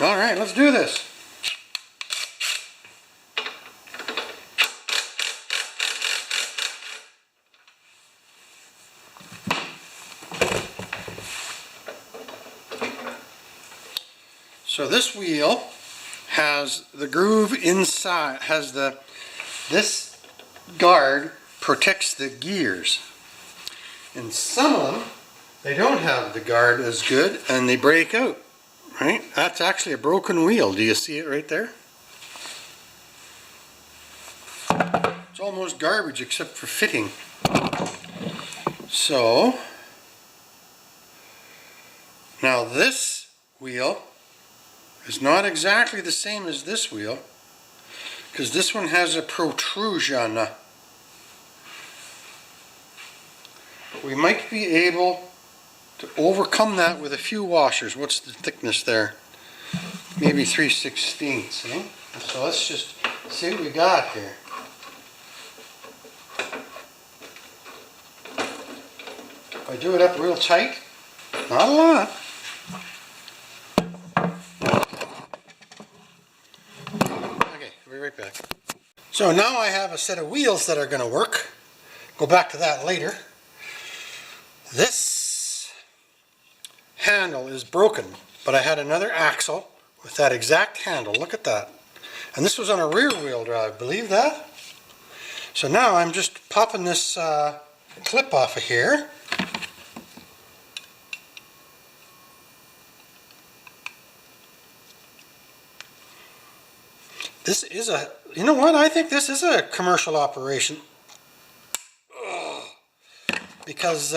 All right, let's do this. So this wheel has the groove inside, this guard protects the gears. And some of them, they don't have the guard as good and they break out, right? That's actually a broken wheel. Do you see it right there? It's almost garbage except for fitting. So, now this wheel is not exactly the same as this wheel because this one has a protrusion. But we might be able to overcome that with a few washers. What's the thickness there? Maybe 3/16. Eh? So let's just see what we got here. If I do it up real tight, not a lot. Okay, we'll be right back. So now I have a set of wheels that are going to work. Go back to that later. This handle is broken, but I had another axle with that exact handle. Look at that. And this was on a rear wheel drive, believe that? So now I'm just popping this clip off of here. This is a, you know what, I think this is a commercial operation. Because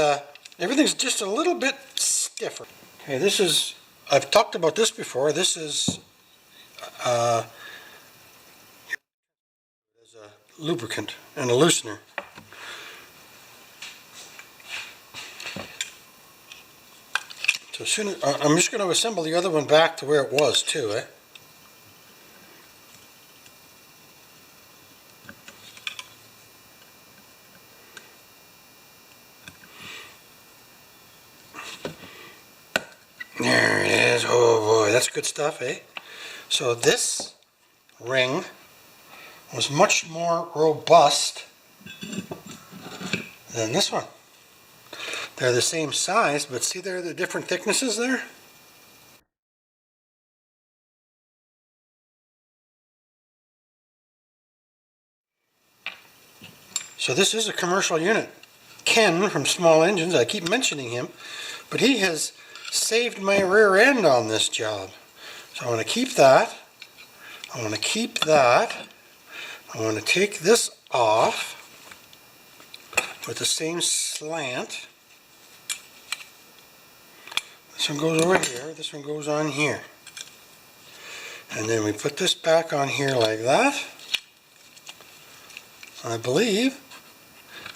everything's just a little bit stiffer. Okay, this is, I've talked about this before, this is as a lubricant and a loosener. So soon as, I'm just going to assemble the other one back to where it was too, eh? There it is. Oh boy, that's good stuff, eh? So this ring was much more robust than this one. They're the same size, but see there the different thicknesses there? So this is a commercial unit. Ken from Small Engines, I keep mentioning him, but he has saved my rear end on this job. So I want to keep that. I want to keep that. I want to take this off with the same slant. This one goes over here, this one goes on here. And then we put this back on here like that, I believe.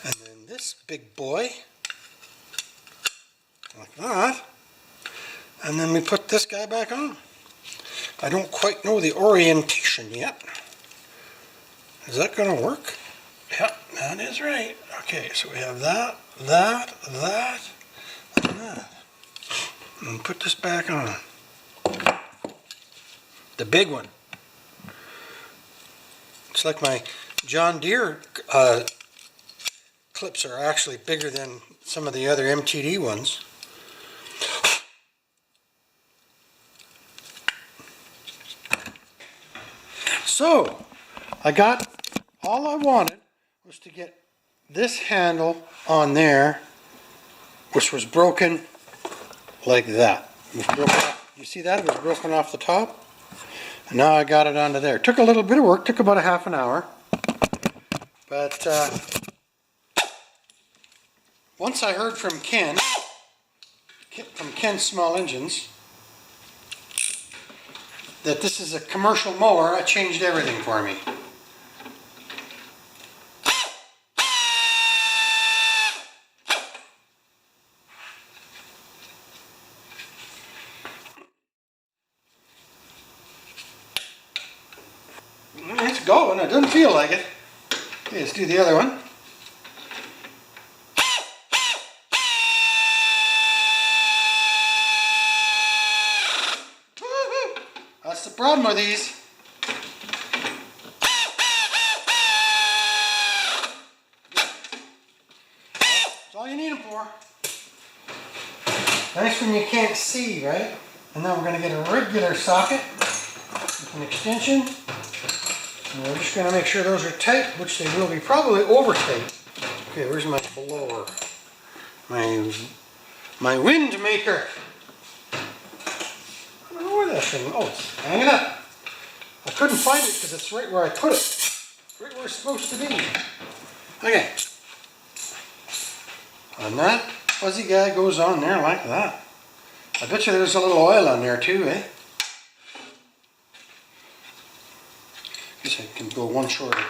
And then this big boy, like that. And then we put this guy back on. I don't quite know the orientation yet. Is that going to work? Yeah, that is right. Okay, so we have that, that, that, and that. And put this back on. The big one. It's like my John Deere clips are actually bigger than some of the other MTD ones. So, I got, all I wanted was to get this handle on there, which was broken like that. It was broken off. You see that? It was broken off the top. And now I got it onto there. It took a little bit of work, took about a half an hour. But once I heard from Ken Small Engines, that this is a commercial mower, it changed everything for me. It's going, it doesn't feel like it. Okay, let's do the other one. problem with these. That's all you need them for. Nice when you can't see, right? And then we're going to get a regular socket with an extension. And we're just going to make sure those are tight, which they will be, probably over tight. Okay, where's my blower? My wind maker. I don't know where that thing, oh, it's hanging up. I couldn't find it because it's right where I put it. Right where it's supposed to be. Okay. And that fuzzy guy goes on there like that. I bet you there's a little oil on there too, eh? Guess I can go one shorter.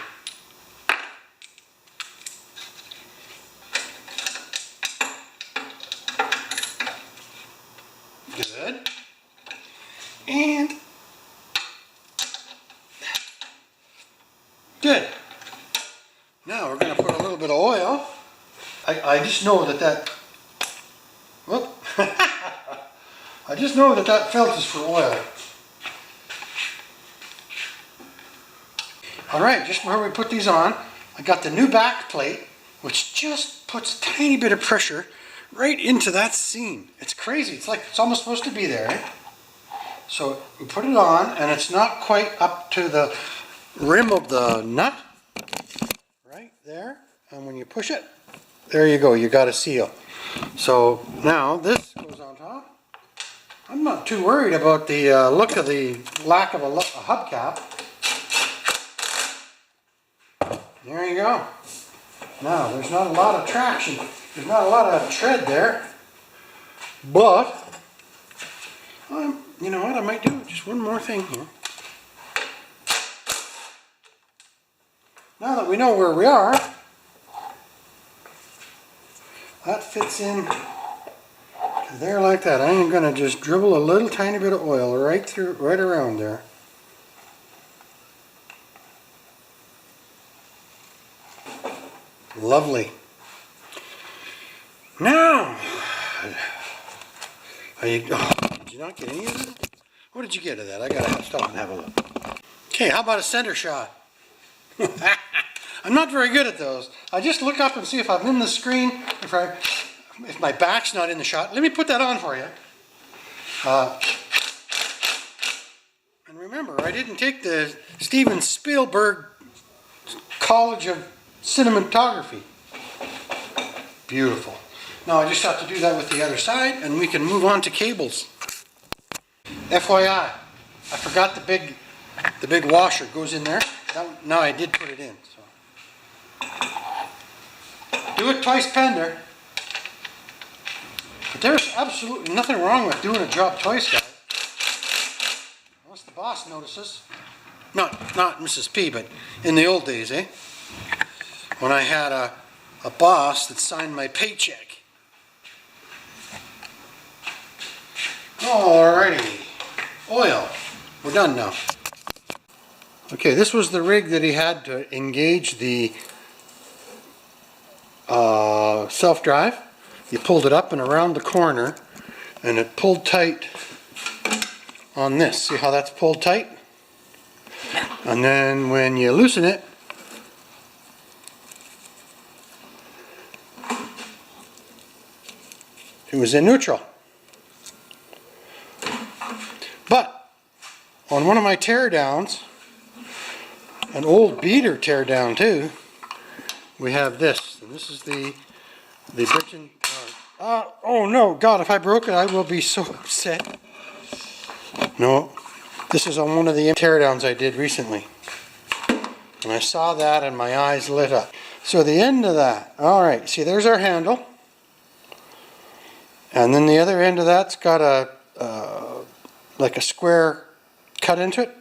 Good. And good. Now we're going to put a little bit of oil. I just know that whoop. I just know that felt is for oil. Alright, just before we put these on, I got the new back plate, which just puts a tiny bit of pressure right into that seam. It's crazy. It's like it's almost supposed to be there. Eh? So we put it on, and it's not quite up to the rim of the nut. Right there. And when you push it, there you go. You got a seal. So now this goes on top. I'm not too worried about the look of the lack of a hubcap. There you go. Now, there's not a lot of traction. There's not a lot of tread there. But, you know what, I might do just one more thing here. Now that we know where we are, that fits in to there like that. I am going to just dribble a little tiny bit of oil right around there. Lovely. Now, did you not get any of that? What did you get of that? I gotta stop and have a look. Okay, how about a center shot? I'm not very good at those. I just look up and see if I'm in the screen, if my back's not in the shot. Let me put that on for you. And remember, I didn't take the Steven Spielberg College of Cinematography. Beautiful. Now I just have to do that with the other side, and we can move on to cables. FYI, I forgot the big washer goes in there. Now I did put it in. So do it twice, Pender. But there's absolutely nothing wrong with doing a job twice, guys. Unless the boss notices. Not Mrs. P, but in the old days, eh? When I had a boss that signed my paycheck. Alrighty. Oil. We're done now. Okay, this was the rig that he had to engage the self-drive. You pulled it up and around the corner, and it pulled tight on this. See how that's pulled tight? And then when you loosen it, it was in neutral. But on one of my teardowns, an old beater teardown too, we have this, and this is the Britain. Oh no, God! If I broke it, I will be so upset. No, this is on one of the teardowns I did recently, and I saw that, and my eyes lit up. So the end of that. All right, see, there's our handle. And then the other end of that's got like a square cut into it.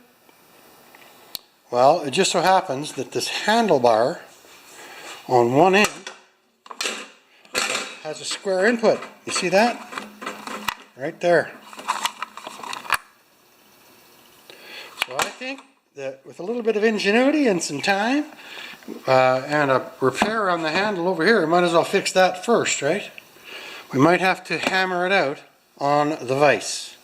Well, it just so happens that this handlebar on one end has a square input. You see that? Right there. So I think that with a little bit of ingenuity and some time and a repair on the handle over here, we might as well fix that first, right? We might have to hammer it out on the vise.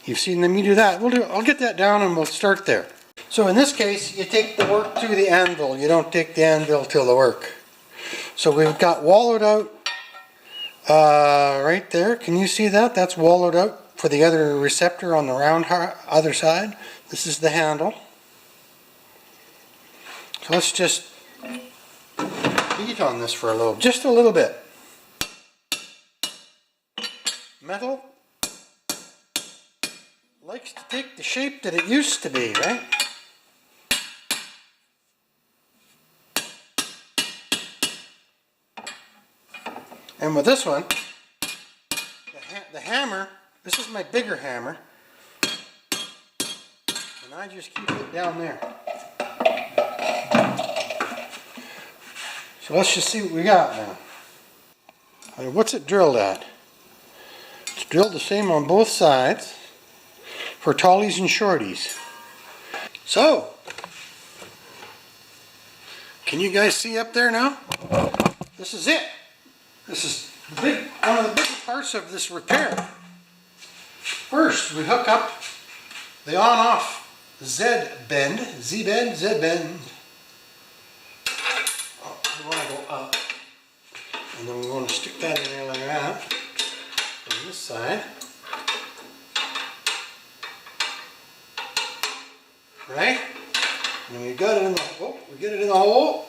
You've seen me do that. I'll get that down and we'll start there. So in this case, you take the work to the anvil. You don't take the anvil to the work. So we've got wallowed out right there. Can you see that? That's wallowed out for the other receptor on the round other side. This is the handle. So let's just beat on this for just a little bit. Metal likes to take the shape that it used to be, right? And with this one, the hammer, this is my bigger hammer, and I just keep it down there. So let's just see what we got now. What's it drilled at? It's drilled the same on both sides for tallies and shorties. So, can you guys see up there now? This is it. This is one of the big parts of this repair. First, we hook up the on-off Z-bend. Oh, we want to go up. And then we want to stick that in there like that. On this side. Right? And then we got it in the hole. We get it in the hole.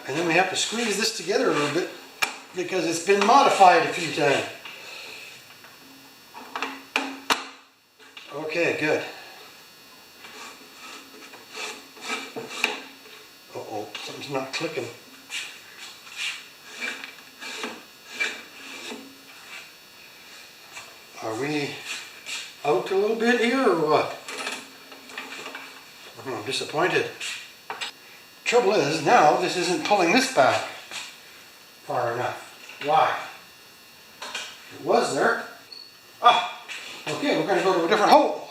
And then we have to squeeze this together a little bit because it's been modified a few times. Okay, good. Uh-oh, something's not clicking. Are we out a little bit here or what? I'm disappointed. Trouble is, now this isn't pulling this back far enough. Why? It was there. Ah! Okay, we're going to go to a different hole.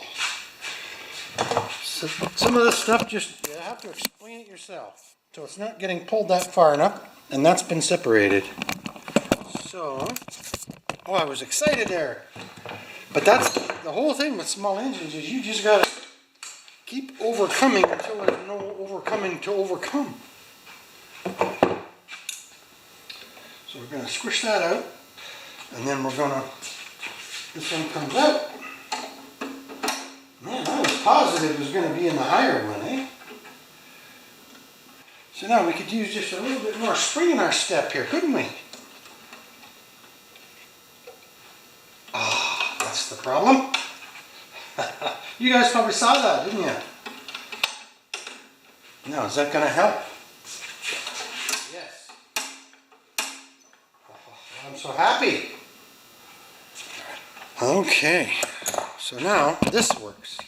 So some of this stuff you have to explain it yourself. So it's not getting pulled that far enough, and that's been separated. So, oh, I was excited there. But that's the whole thing with small engines is you just got to keep overcoming until there's no overcoming to overcome. So we're going to squish that out, and then we're going to, this one comes out. Man, I was positive it was going to be in the higher one, eh? So now we could use just a little bit more spring in our step here, couldn't we? Ah, that's the problem. You guys probably saw that, didn't you? Now, is that going to help? Yes. Oh, I'm so happy. Okay, so now this works.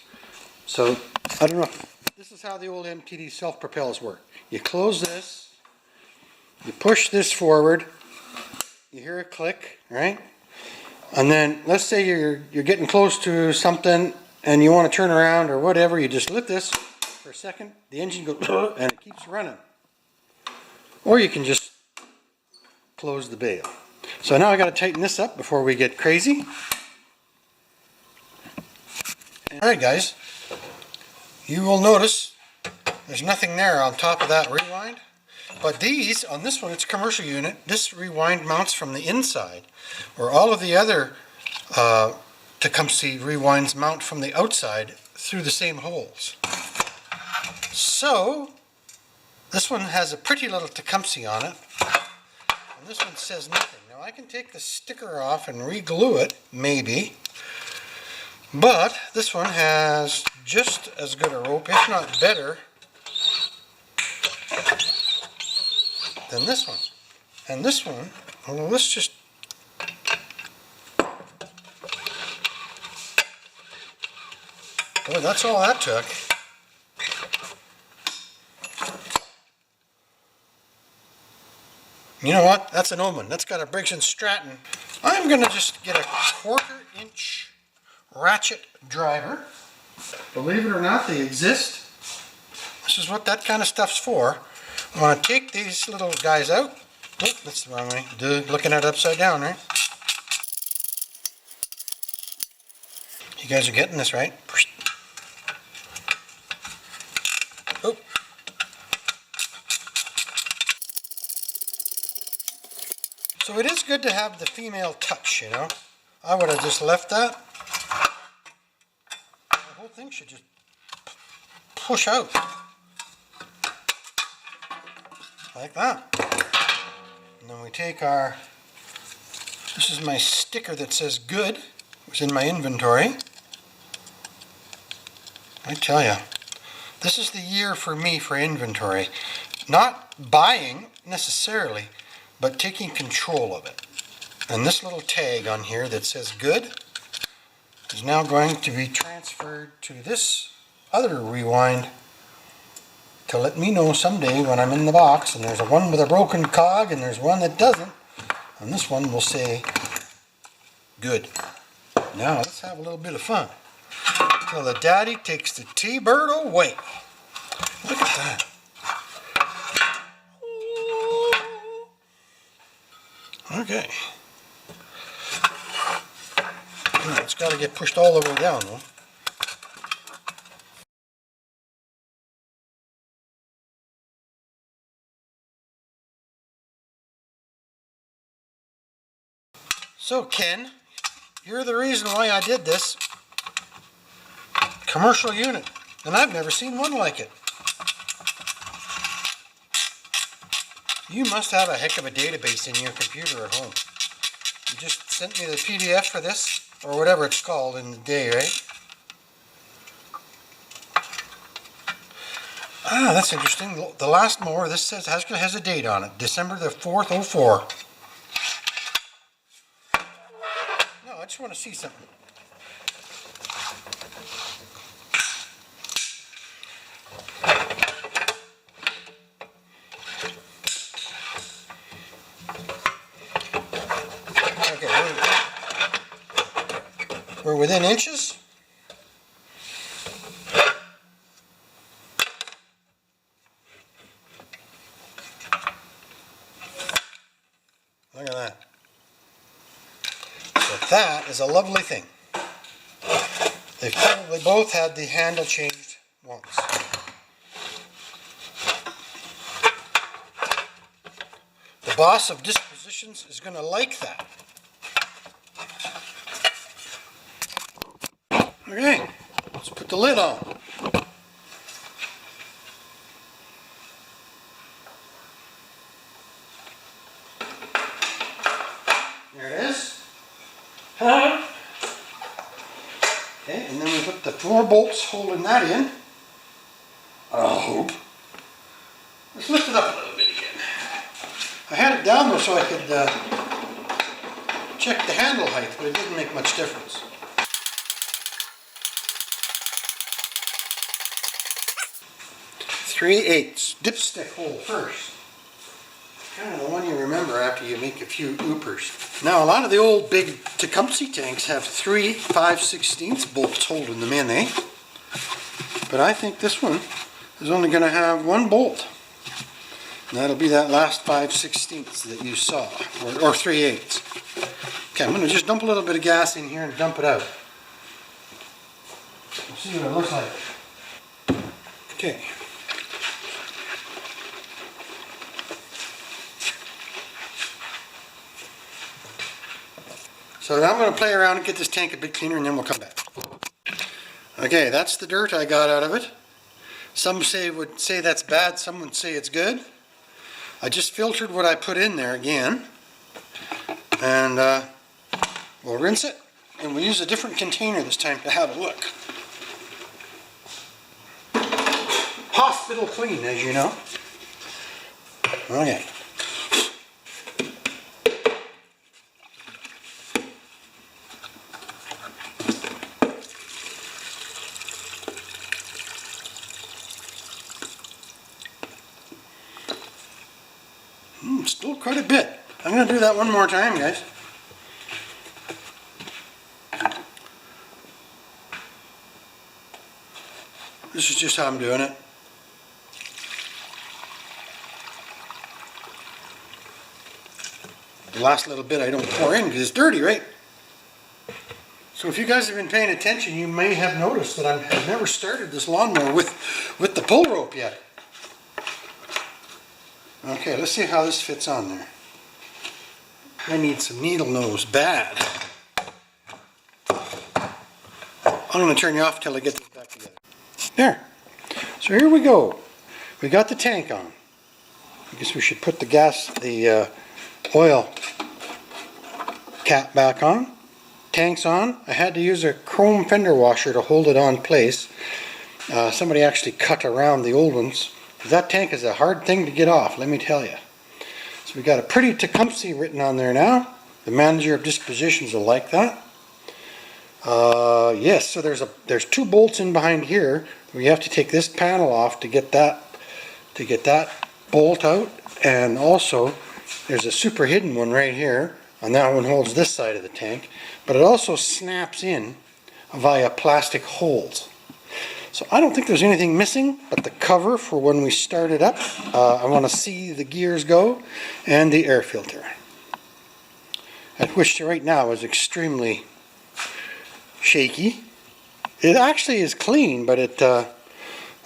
So, I don't know, this is how the old MTD self-propels work. You close this, you push this forward, you hear a click, right? And then, let's say you're getting close to something and you want to turn around or whatever, you just lift this for a second, the engine goes and it keeps running. Or you can just close the bail. So now I got to tighten this up before we get crazy. Alright guys, you will notice there's nothing there on top of that rewind. But these, on this one, it's a commercial unit, this rewind mounts from the inside, where all of the other Tecumseh rewinds mount from the outside through the same holes. So, this one has a pretty little Tecumseh on it, and this one says nothing. Now I can take the sticker off and re-glue it, maybe, but this one has just as good a rope, if not better, than this one. And this one, well, let's just boy, that's all that took. You know what? That's an Omen. That's got a Briggs & Stratton. I'm going to just get a 1/4-inch ratchet driver. Believe it or not, they exist. This is what that kind of stuff's for. I want to take these little guys out. Oh, that's the wrong way. Looking at it upside down, right? You guys are getting this, right? Oh. So it is good to have the female touch, you know. I would have just left that. The whole thing should just push out. Like that. And then we take our, this is my sticker that says good. It was in my inventory. I tell you, this is the year for me for inventory. Not buying necessarily, but taking control of it. And this little tag on here that says good is now going to be transferred to this other rewind to let me know someday when I'm in the box and there's a one with a broken cog and there's one that doesn't, and this one will say good. Now let's have a little bit of fun till the daddy takes the T-bird away. Look at that. Okay. It's got to get pushed all the way down though. So Ken, you're the reason why I did this commercial unit, and I've never seen one like it. You must have a heck of a database in your computer at home. You just sent me the PDF for this, or whatever it's called in the day, right? Ah, that's interesting. The last mower, this says has a date on it, December the 4th, 04. No, I just want to see something. Okay, we're within inches. Look at that. So that is a lovely thing. They've probably both had the handle changed once. The boss of dispositions is going to like that. Okay, let's put the lid on. There it is. Okay, and then we put the 4 bolts holding that in. I hope. Let's lift it up a little bit again. I had it down there so I could check the handle height, but it didn't make much difference. Three-eighths dipstick hole first. Kind of the one you remember after you make a few oopers. Now a lot of the old big Tecumseh tanks have 3 5/16 bolts holding them in, eh? But I think this one is only going to have 1 bolt. And that'll be that last 5/16 that you saw, or 3/8. Okay, I'm going to just dump a little bit of gas in here and dump it out. We'll see what it looks like. Okay. So now I'm going to play around and get this tank a bit cleaner and then we'll come back. Okay, that's the dirt I got out of it. Some would say that's bad, some would say it's good. I just filtered what I put in there again. And we'll rinse it. And we'll use a different container this time to have a look. Hospital clean, as you know. Okay. Still quite a bit. I'm going to do that one more time, guys. This is just how I'm doing it. The last little bit I don't pour in because it's dirty, right? So if you guys have been paying attention, you may have noticed that I've never started this lawnmower with the pull rope yet. Okay, let's see how this fits on there. I need some needle nose, bad. I'm going to turn you off till I get this back together. There. So here we go. We got the tank on. I guess we should put the oil cap back on. Tank's on. I had to use a chrome fender washer to hold it on place. Somebody actually cut around the old ones. That tank is a hard thing to get off, let me tell you. So we got a pretty Tecumseh written on there now. The manager of dispositions will like that. Yes, so there's 2 bolts in behind here. We have to take this panel off to get that bolt out, and also there's a super hidden one right here, and that one holds this side of the tank, but it also snaps in via plastic holes. So I don't think there's anything missing but the cover for when we start it up. I want to see the gears go and the air filter, which right now is extremely shaky. It actually is clean, but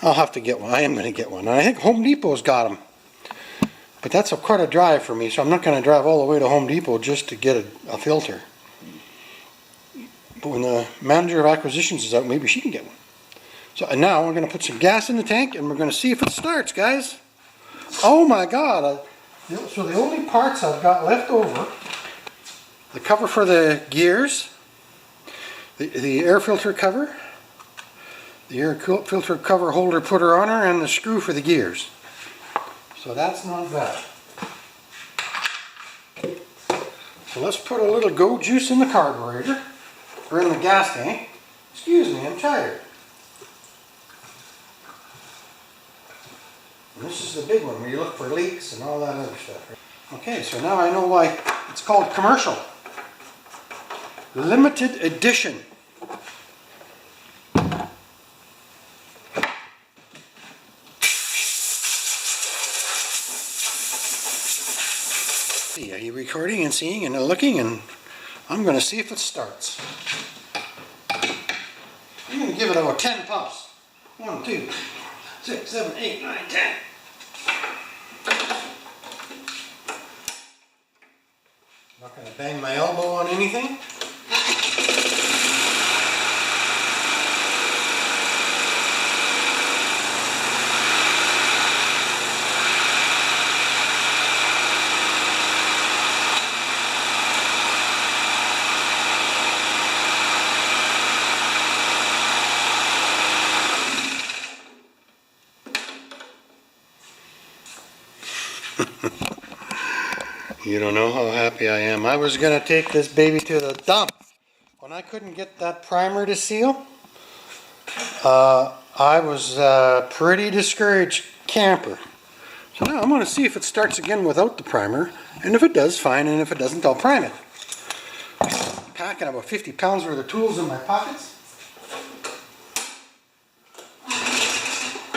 I'll have to get one. I am going to get one. And I think Home Depot's got them. But that's quite a drive for me, so I'm not going to drive all the way to Home Depot just to get a filter. But when the manager of acquisitions is out, maybe she can get one. So and now we're going to put some gas in the tank and we're going to see if it starts, guys. Oh my God. So the only parts I've got left over, the cover for the gears, the air filter cover, the air filter cover holder putter on her, and the screw for the gears. So that's not bad. So let's put a little go juice in the carburetor, or in the gas tank. Excuse me, I'm tired. And this is the big one where you look for leaks and all that other stuff. Okay, so now I know why it's called commercial. Limited edition. Are you recording and seeing and looking? And I'm going to see if it starts. I'm going to give it about 10 pumps. 1, 2, 6, 7, 8, 9, 10. Not going to bang my elbow on anything. You don't know how happy I am. I was going to take this baby to the dump. When I couldn't get that primer to seal, I was a pretty discouraged camper. So now I'm going to see if it starts again without the primer. And if it does, fine. And if it doesn't, I'll prime it. I'm packing about 50 pounds worth of tools in my pockets.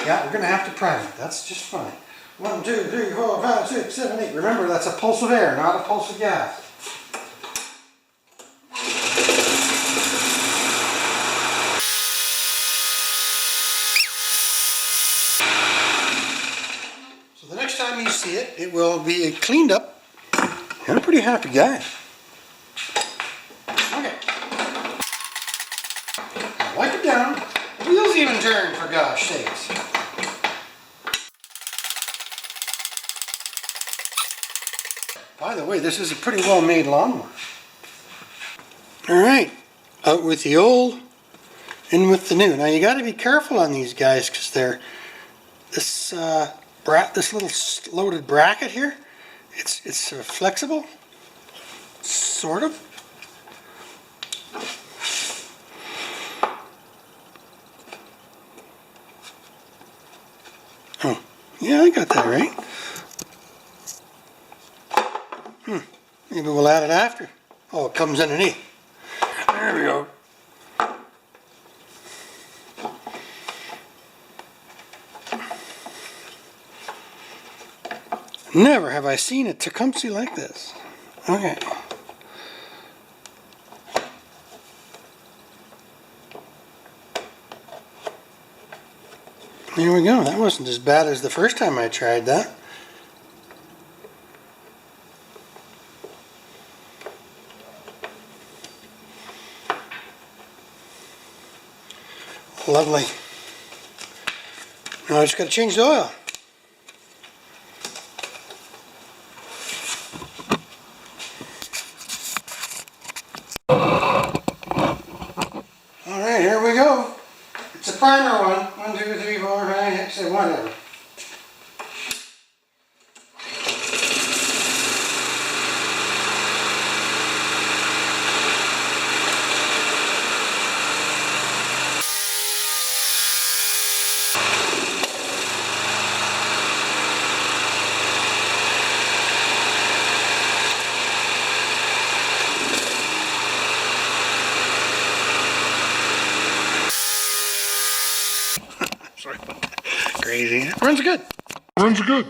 Yeah, we're going to have to prime it. That's just fine. 1, 2, 3, 4, 5, 6, 7, 8. Remember, that's a pulse of air, not a pulse of gas. So the next time you see it, it will be cleaned up. I'm a pretty happy guy. Okay. Wipe it down. The wheels even turn, for gosh sakes. By the way, this is a pretty well-made lawnmower. Alright, out with the old, in with the new. Now you got to be careful on these guys because they're this little loaded bracket here. It's flexible, sort of. Oh, yeah, I got that right. Maybe we'll add it after. Oh, it comes underneath. There we go. Never have I seen a Tecumseh like this. Okay. There we go. That wasn't as bad as the first time I tried that. Lovely. Now I just got to change the oil. Alright, here we go. It's a primer one. 1, 2, 3, 4, 5, 6, 7, whatever. Sorry about that. Crazy. Runs good. Runs good.